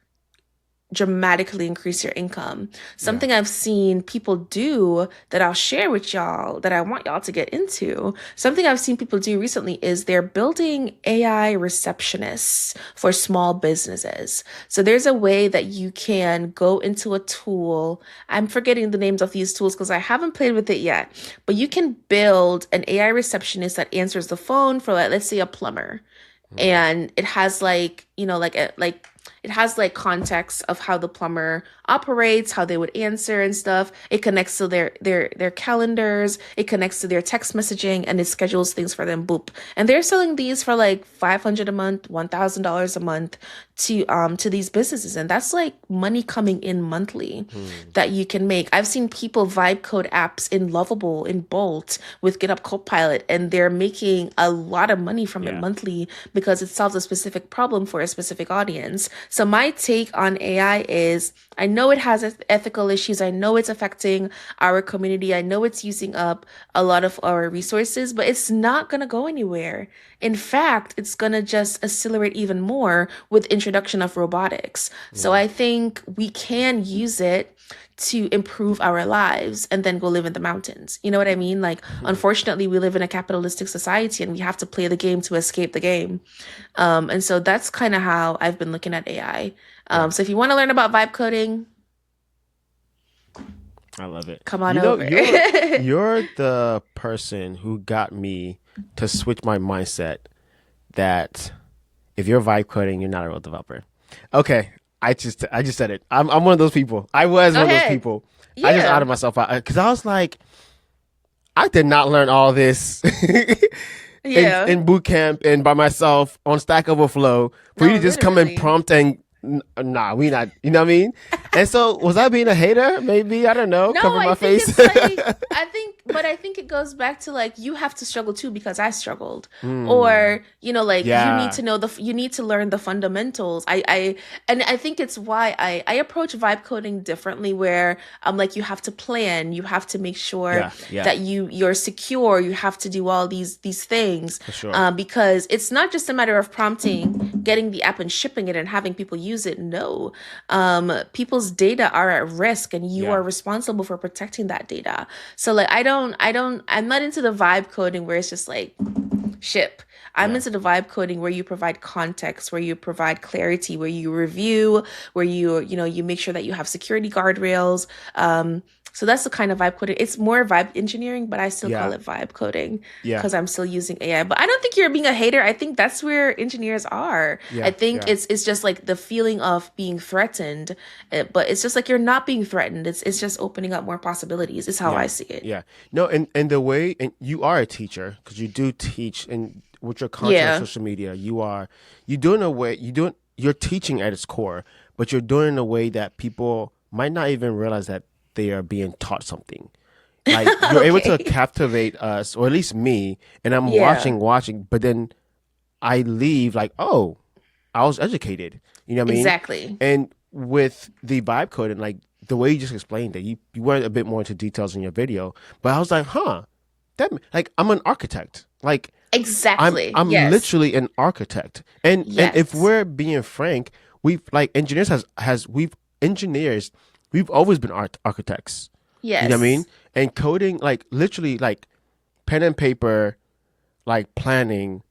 dramatically increase your income. yeah. Something I've seen people do that I'll share with y'all that I want y'all to get into. Something I've seen people do recently is they're building AI receptionists for small businesses. So there's a way that you can go into a tool. I'm forgetting the names of these tools because I haven't played with it yet, but you can build an AI receptionist that answers the phone for like, let's say a plumber, Mm, and it has like it has like context of how the plumber operates, how they would answer and stuff. It connects to their calendars, it connects to their text messaging, and it schedules things for them. Boop. And they're selling these for like $500 a month, $1,000 a month to these businesses, and that's like money coming in monthly that you can make. I've seen people vibe code apps in Lovable, in Bolt, with GitHub Copilot, and they're making a lot of money from it monthly because it solves a specific problem for a specific audience. So my take on AI is, I know it has ethical issues. I know it's affecting our community. I know it's using up a lot of our resources, but it's not going to go anywhere. In fact, it's going to just accelerate even more with introduction of robotics. So I think we can use it to improve our lives and then go live in the mountains. You know what I mean? Like, unfortunately, we live in a capitalistic society and we have to play the game to escape the game. And so that's kind of how I've been looking at AI. So if you want to learn about vibe coding, I love it. Come on over. You're the person who got me to switch my mindset that if you're vibe coding, you're not a real developer. Okay, I just said it. I'm one of those people. I was one of those people. Yeah. I just outed myself out because I was like, I did not learn all this in boot camp and by myself on Stack Overflow for you to just come and prompt and nah, we not, you know what I mean? And so was I being a hater? Maybe, I don't know. No, cover my face. It's like, I think it goes back to like, you have to struggle too because I struggled, or you know, like you need to know you need to learn the fundamentals. And I think it's why I approach vibe coding differently, where I'm like, you have to plan, you have to make sure that you're secure, you have to do all these things, for sure. because it's not just a matter of prompting, getting the app and shipping it and having people use it. No, people's data are at risk, and you are responsible for protecting that data. So like, I'm not into the vibe coding where it's just like ship. I'm into the vibe coding where you provide context, where you provide clarity, where you review, where you make sure that you have security guardrails. So that's the kind of vibe coding. It's more vibe engineering, but I still call it vibe coding because I'm still using AI. But I don't think you're being a hater. I think that's where engineers are. I think it's just like the feeling of being threatened, but it's just like you're not being threatened. It's just opening up more possibilities. Is how I see it. Yeah. No, and the way, and you are a teacher because you do teach, and with your content on social media, you're teaching at its core, but you're doing it in a way that people might not even realize that they are being taught something. Like you're able to captivate us, or at least me, and I'm watching, but then I leave like, oh, I was educated. You know what I mean? Exactly. And with the vibe coding, like the way you just explained it, you went a bit more into details in your video, but I was like, that like I'm an architect. Like exactly. I'm literally an architect. And if we're being frank, we've like we've always been architects. Yes. You know what I mean? And coding, like literally like pen and paper, like planning,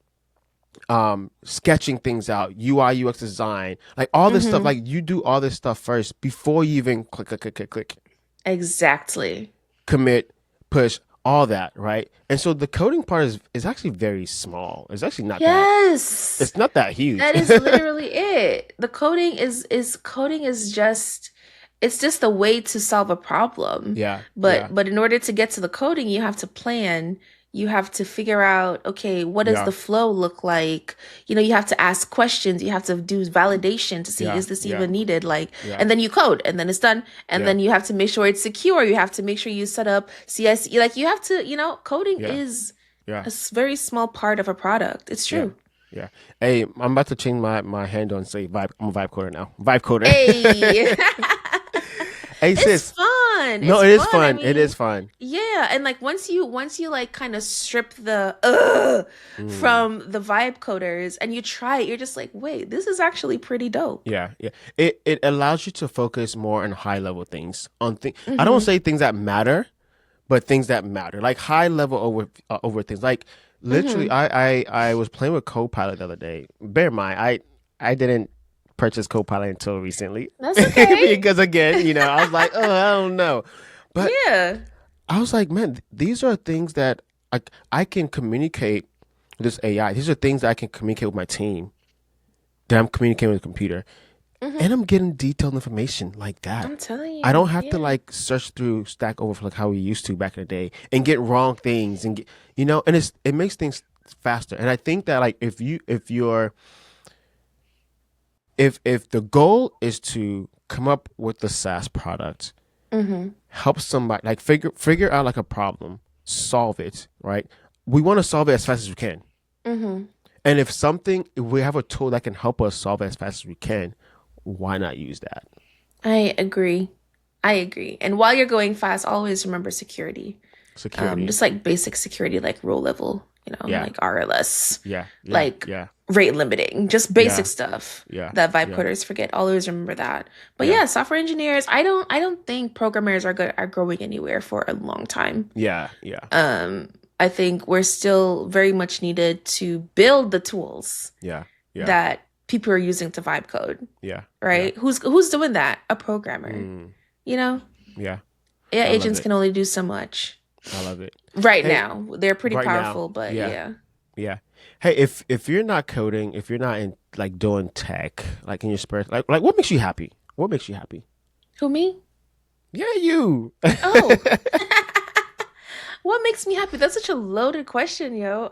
sketching things out, UI, UX design, like all this stuff. Like you do all this stuff first before you even click. Exactly. Commit, push, all that, right? And so the coding part is actually very small. It's actually not it's not that huge. That is literally it. The coding is just, it's just a way to solve a problem. But in order to get to the coding, you have to plan. You have to figure out, okay, what does the flow look like? You know, you have to ask questions. You have to do validation to see, is this even needed? Like, and then you code, and then it's done. And then you have to make sure it's secure. You have to make sure you set up CIC. Like, you have to, coding is a very small part of a product. It's true. Yeah. Hey, I'm about to change my handle and say vibe. I'm a vibe coder now. Vibe coder. Hey. Hey, sis. It's fun. No, it is fun. I mean, it is fun. Yeah, and like once you like kind of strip the from the vibe coders and you try it, you're just like, wait, this is actually pretty dope. Yeah. It allows you to focus more on high level things. I don't say things that matter, but things that matter, like high level over things. Like literally, I was playing with Copilot the other day. Bear in mind, I didn't purchase Copilot until recently. That's okay. Because again, I was like, oh, I don't know. But I was like, man, these are things that I can communicate with this AI. These are things that I can communicate with my team, that I'm communicating with the computer. Hmm. and I'm getting detailed information like that. I'm telling I don't you, have to yeah. like search through Stack Overflow like how we used to back in the day and get wrong things and get, and it makes things faster. And I think that like if the goal is to come up with the SaaS product, Hmm. help somebody like figure out like a problem, solve it, right? We want to solve it as fast as we can. Hmm. And if we have a tool that can help us solve it as fast as we can, why not use that? I agree. I agree. And while you're going fast, always remember security. Security. Just like basic security, like role level, Yeah. like RLS, Yeah. Yeah. like Yeah. rate limiting, just basic Yeah. stuff Yeah. that vibe Yeah. coders forget. Always remember that. But Yeah. yeah, software engineers, I don't think programmers are growing anywhere for a long time. Yeah. Yeah. Um, I think we're still very much needed to build the tools Yeah. Yeah. that people are using to vibe code, Yeah. Yeah. right? Who's doing that? A programmer. Mm, You know? yeah. AI I love agents it. can only do so much. I love it. Right Hey, now. They're pretty right now. powerful, but Yeah. yeah. Yeah. Hey, if you're not coding, if you're not in like doing tech, like in your spare, like what makes you happy? What makes you happy? Who, me? Yeah, you. Oh. What makes me happy? That's such a loaded question, yo.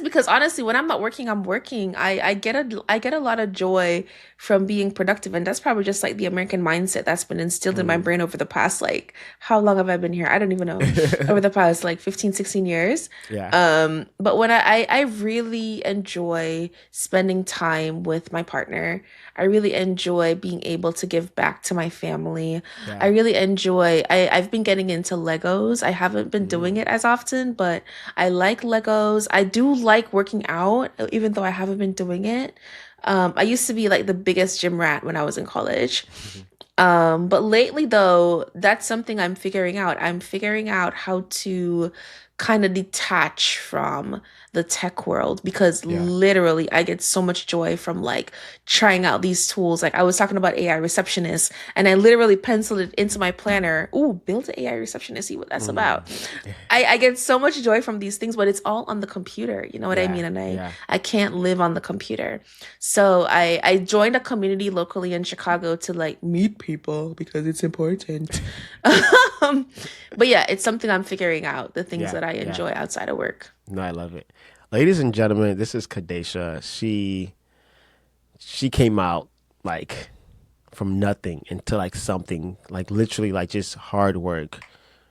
Because honestly, when I'm not working, I'm working. I get a lot of joy from being productive, and that's probably just like the American mindset that's been instilled in my Mm. brain over the past like how long have I been here? I don't even know. Over the past like 15, 16 years. Yeah. But when I really enjoy spending time with my partner. I really enjoy being able to give back to my family. I Yeah. really enjoy I've been getting into Legos. I haven't been doing Mm. it as often, but I like Legos. I do like working out, even though I haven't been doing it. I used to be like the biggest gym rat when I was in college. But lately though, that's something I'm figuring out. I'm figuring out how to kind of detach from the tech world because Yeah. literally I get so much joy from like trying out these tools. Like I was talking about AI receptionist and I literally penciled it into my planner. Ooh, build an AI receptionist, see what that's Mm. about. I get so much joy from these things, but it's all on the computer. You know what I Yeah. mean? And I Yeah. I can't live on the computer. So I joined a community locally in Chicago to like meet people because it's important. Um, but yeah, it's something I'm figuring out, the things Yeah. that I Yeah. enjoy outside of work. No, I love it. Ladies and gentlemen, this is Kedasha. She came out like from nothing into like something, like literally like just hard work.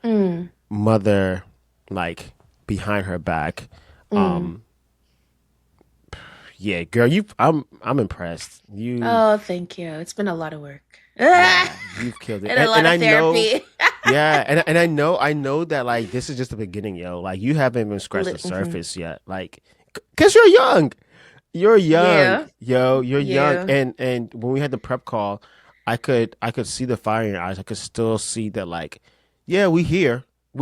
Mm, Mother like behind her back. mm. Um yeah, girl, I'm impressed. Oh, thank you. It's been a lot of work. Yeah, you've killed it. And a lot And of I know therapy. yeah, and I know that like this is just the beginning, yo. Like you haven't even scratched the Mhm. surface yet. Like cuz you're young. You're young, Yeah, yo. You're young, yeah. and when we had the prep call, I could see the fire in your eyes. I could still see that, like, yeah, we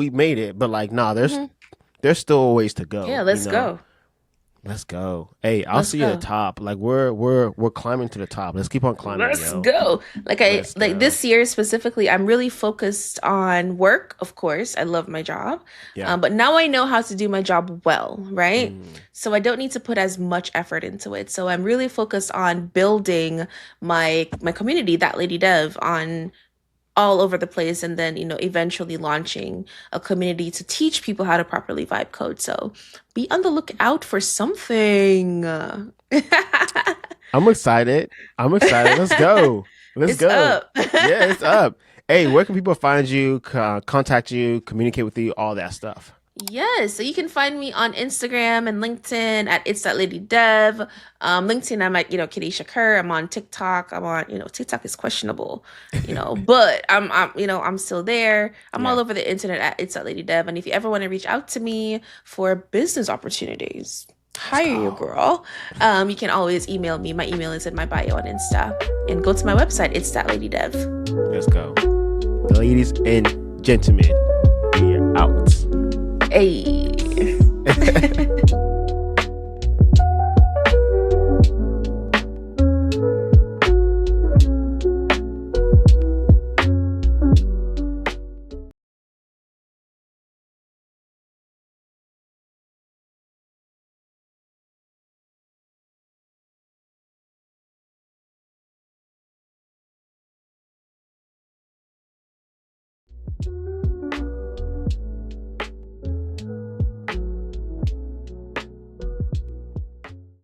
made it, but like, nah, Hmm. there's still a ways to Yeah, go. let's go. Let's go. Hey, I'll Let's see you at the go. top. Like we're climbing to the top. Let's keep on climbing, Let's yo. go. Let's Like go. this year specifically, I'm really focused on work, of course. I love my job. Yeah. But now I know how to do my job well, right? Mm, So I don't need to put as much effort into it. So I'm really focused on building my community, that lady dev, on all over the place and then eventually launching a community to teach people how to properly vibe code. So be on the lookout for something. I'm excited. I'm excited. Let's go. Let's It's go. up. Yeah, it's up. Hey, where can people find you, contact you, communicate with you, all that stuff? Yes, so you can find me on Instagram and LinkedIn at It's That Lady Dev. LinkedIn, I'm at, Kedasha Kerr. I'm on TikTok. I'm on, TikTok is questionable, but I'm still there. I'm all Yeah. over the internet at It's That Lady Dev. And if you ever want to reach out to me for business opportunities, Let's hire you, go. girl. You can always email me. My email is in my bio on Insta. And go to my website, It's That Lady Dev. Let's go. Ladies and gentlemen, we are out. Hey.